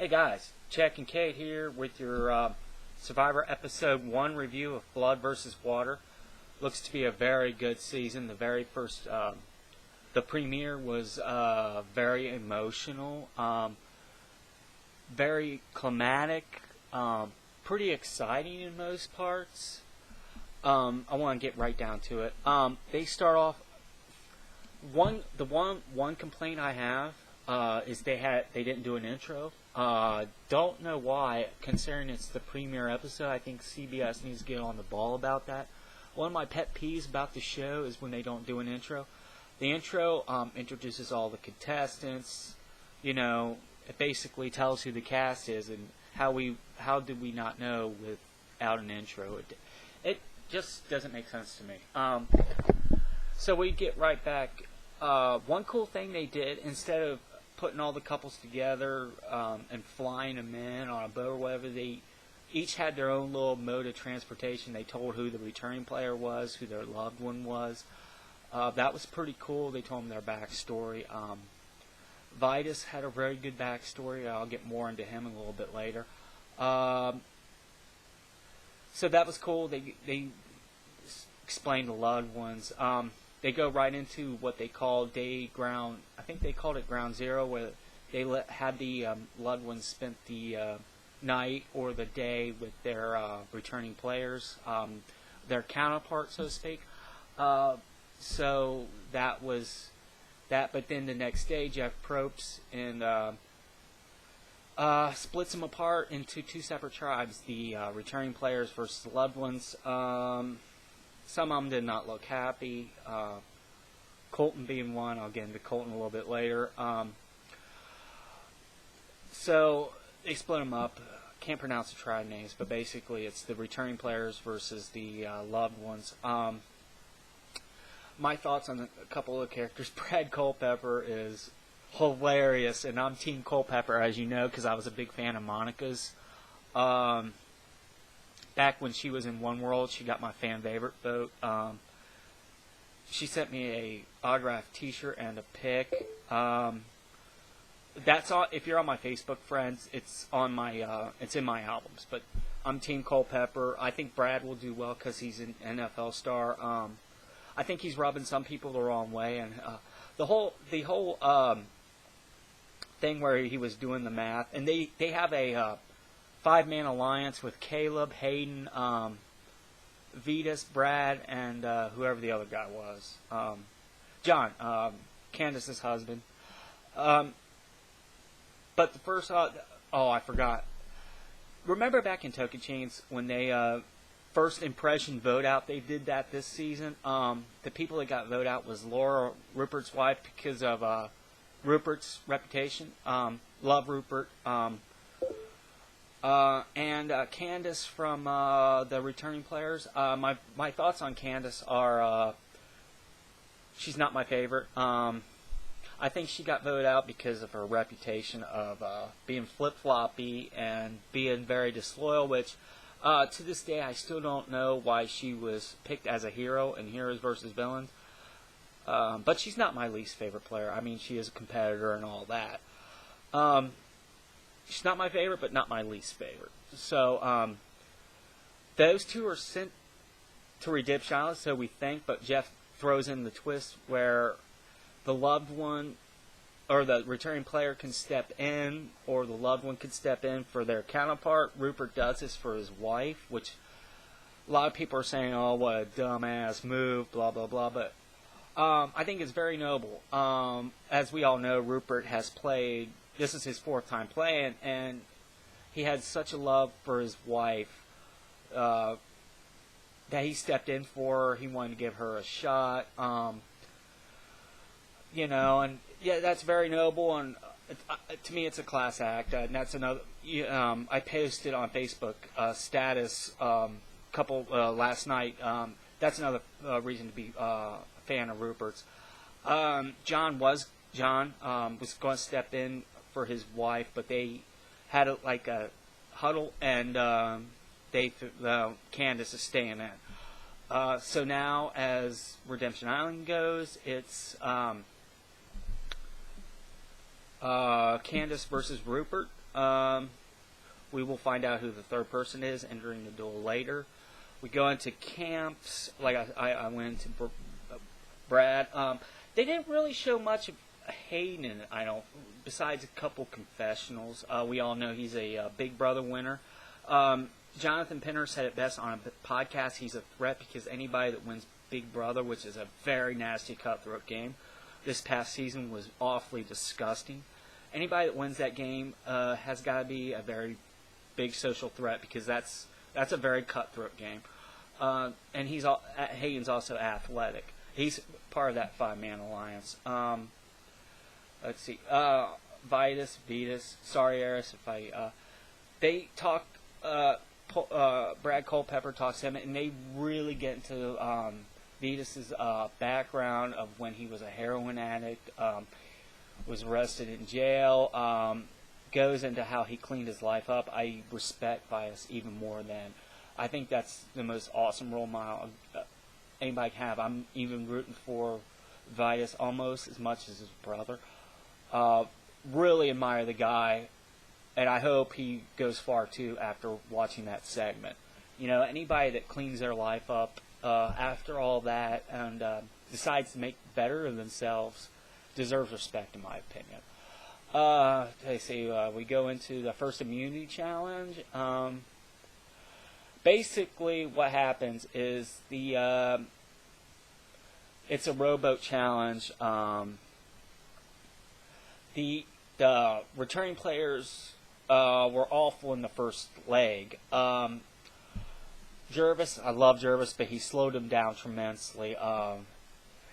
Hey guys, Chad Kincaid here with your Survivor Episode 1 review of Blood vs. Water. Looks to be a very good season. The very first, the premiere was very emotional, very climatic, pretty exciting in most parts. I want to get right down to it. They start off, one complaint I have is they didn't do an intro. Don't know why, considering it's the premiere episode. I think CBS needs to get on the ball about that. One of my pet peeves about the show is when they don't do an intro. The intro introduces all the contestants. You know, it basically tells who the cast is, and how did we not know without an intro? It just doesn't make sense to me. So we get right back. One cool thing they did, instead of putting all the couples together and flying them in on a boat or whatever, they each had their own little mode of transportation. They told who the returning player was, who their loved one was. That was pretty cool. They told them their backstory. Vitus had a very good backstory. I'll get more into him a little bit later. So that was cool. They explained the loved ones. They go right into what they call ground. I think they called it Ground Zero, where they had the loved ones spent the night or the day with their returning players, their counterpart, so to speak. So that was that. But then the next day, Jeff Probst and splits them apart into two separate tribes: the returning players versus the loved ones. Some of them did not look happy. Colton being one. I'll get into Colton a little bit later. So they split them up. Can't pronounce the tribe names, but basically it's the returning players versus the loved ones. My thoughts on a couple of characters. Brad Culpepper is hilarious, and I'm Team Culpepper, as you know, because I was a big fan of Monica's. Back when she was in One World, she got my fan favorite vote. She sent me a autographed T-shirt and a pic. That's all. If you're on my Facebook friends, it's on my it's in my albums. But I'm Team Culpepper. I think Brad will do well because he's an NFL star. I think he's rubbing some people the wrong way, and the whole thing where he was doing the math, and they have a 5-man alliance with Caleb, Hayden, Vitus, Brad, and whoever the other guy was. John, Candace's husband. But the first... I forgot. Remember back in Tocantins when they first impression vote out? They did that this season. The people that got vote out was Laura, Rupert's wife, because of Rupert's reputation. Love Rupert. And Candace from the returning players. My thoughts on Candace are she's not my favorite. I think she got voted out because of her reputation of being flip-floppy and being very disloyal, which to this day I still don't know why she was picked as a hero in Heroes versus Villains. But she's not my least favorite player. I mean, she is a competitor and all that. She's not my favorite, but not my least favorite. So, those two are sent to Redemption Island, so we think, but Jeff throws in the twist where the loved one, or the returning player can step in, or the loved one can step in for their counterpart. Rupert does this for his wife, which a lot of people are saying, oh, what a dumbass move, blah, blah, blah, but I think it's very noble. As we all know, Rupert has played... This is his 4th time playing, and he had such a love for his wife that he stepped in for her. He wanted to give her a shot, you know, and yeah, that's very noble. And to me, it's a class act. And that's another. I posted on Facebook status couple last night. That's another reason to be a fan of Rupert's. John was going to step in for his wife, but they had a huddle, and Candace is staying in. So now, as Redemption Island goes, it's Candace versus Rupert. We will find out who the third person is entering the duel later. We go into camps. Like I went into Brad. They didn't really show much of Hayden, I don't. Besides a couple confessionals, we all know he's a Big Brother winner. Jonathan Pinner said it best on a podcast. He's a threat because anybody that wins Big Brother, which is a very nasty cutthroat game, this past season was awfully disgusting. Anybody that wins that game has got to be a very big social threat because that's a very cutthroat game. And Hayden's also athletic. He's part of that 5-man alliance. Let's see. Vitus. Sorry, Eris, if I. They talk. Brad Culpepper talks to him, and they really get into Vitus's background of when he was a heroin addict, was arrested in jail. Goes into how he cleaned his life up. I respect Vitus even more than. I think that's the most awesome role model anybody can have. I'm even rooting for Vitus almost as much as his brother. Really admire the guy, and I hope he goes far too after watching that segment. You know, anybody that cleans their life up after all that and decides to make better of themselves deserves respect, in my opinion. Let's see, we go into the first immunity challenge. Basically, what happens is it's a rowboat challenge. The returning players were awful in the first leg. Jervis, I love Jervis, but he slowed him down tremendously.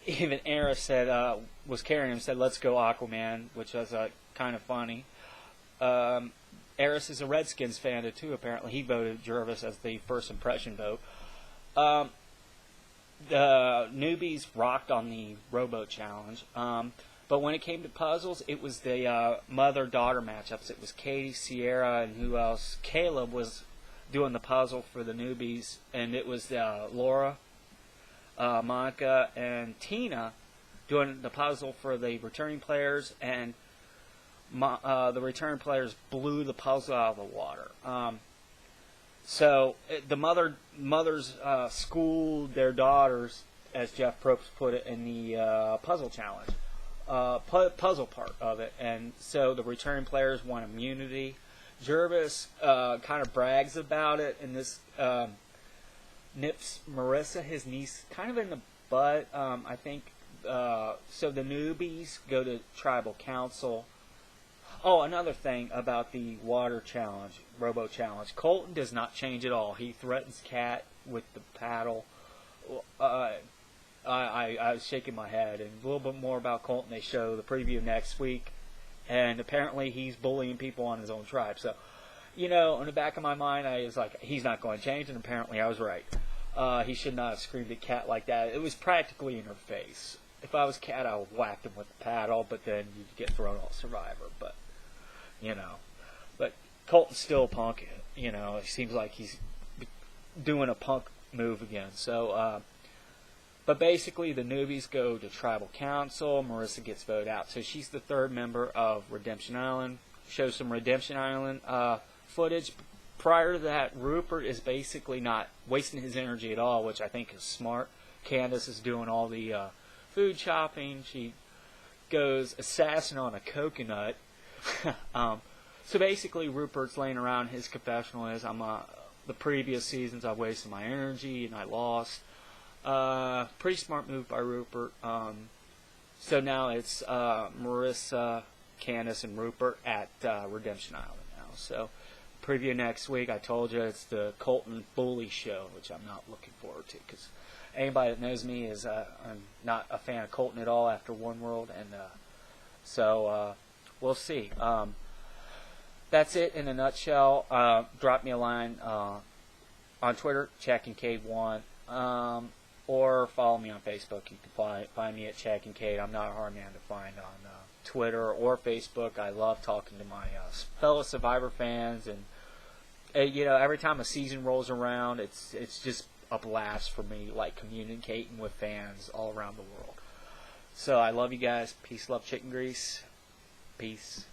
Even Eris said, was carrying him, said, "Let's go Aquaman," which was kind of funny. Eris is a Redskins fan too, apparently. He voted Jervis as the first impression vote. The newbies rocked on the rowboat challenge. But when it came to puzzles, it was the mother-daughter matchups. It was Katie, Sierra, and who else? Caleb was doing the puzzle for the newbies, and it was Laura, Monica, and Tina doing the puzzle for the returning players, and the returning players blew the puzzle out of the water. So the mothers schooled their daughters, as Jeff Probst put it, in the puzzle challenge. Puzzle part of it, and so the returning players won immunity. Jervis kind of brags about it, and this nips Marissa, his niece, kind of in the butt. I think so. The newbies go to tribal council. Oh, another thing about the water challenge, rowboat challenge. Colton does not change at all. He threatens Kat with the paddle. I was shaking my head. And a little bit more about Colton, they show the preview next week. And apparently he's bullying people on his own tribe. So, you know, in the back of my mind, I was like, he's not going to change. And apparently I was right. He should not have screamed at Kat like that. It was practically in her face. If I was Kat, I would have whacked him with the paddle. But then you'd get thrown off Survivor. But, you know. But Colton's still a punk. You know, it seems like he's doing a punk move again. So, but basically, the newbies go to tribal council. Marissa gets voted out. So she's the third member of Redemption Island. Shows some Redemption Island footage. Prior to that, Rupert is basically not wasting his energy at all, which I think is smart. Candace is doing all the food shopping. She goes assassin on a coconut. So basically, Rupert's laying around. His confessional is, the previous seasons I wasted my energy and I lost. Pretty smart move by Rupert. So now it's Marissa, Candace, and Rupert at Redemption Island now. So preview next week. I told you it's the Colton Bully show, which I'm not looking forward to because anybody that knows me is I'm not a fan of Colton at all after One World, and so we'll see. That's it in a nutshell. Drop me a line on Twitter, Chad Kincaid 1. Or follow me on Facebook. You can find me at Chad Kincaid. I'm not a hard man to find on Twitter or Facebook. I love talking to my fellow Survivor fans, and you know, every time a season rolls around, it's just a blast for me, like communicating with fans all around the world. So I love you guys. Peace, love, chicken grease. Peace.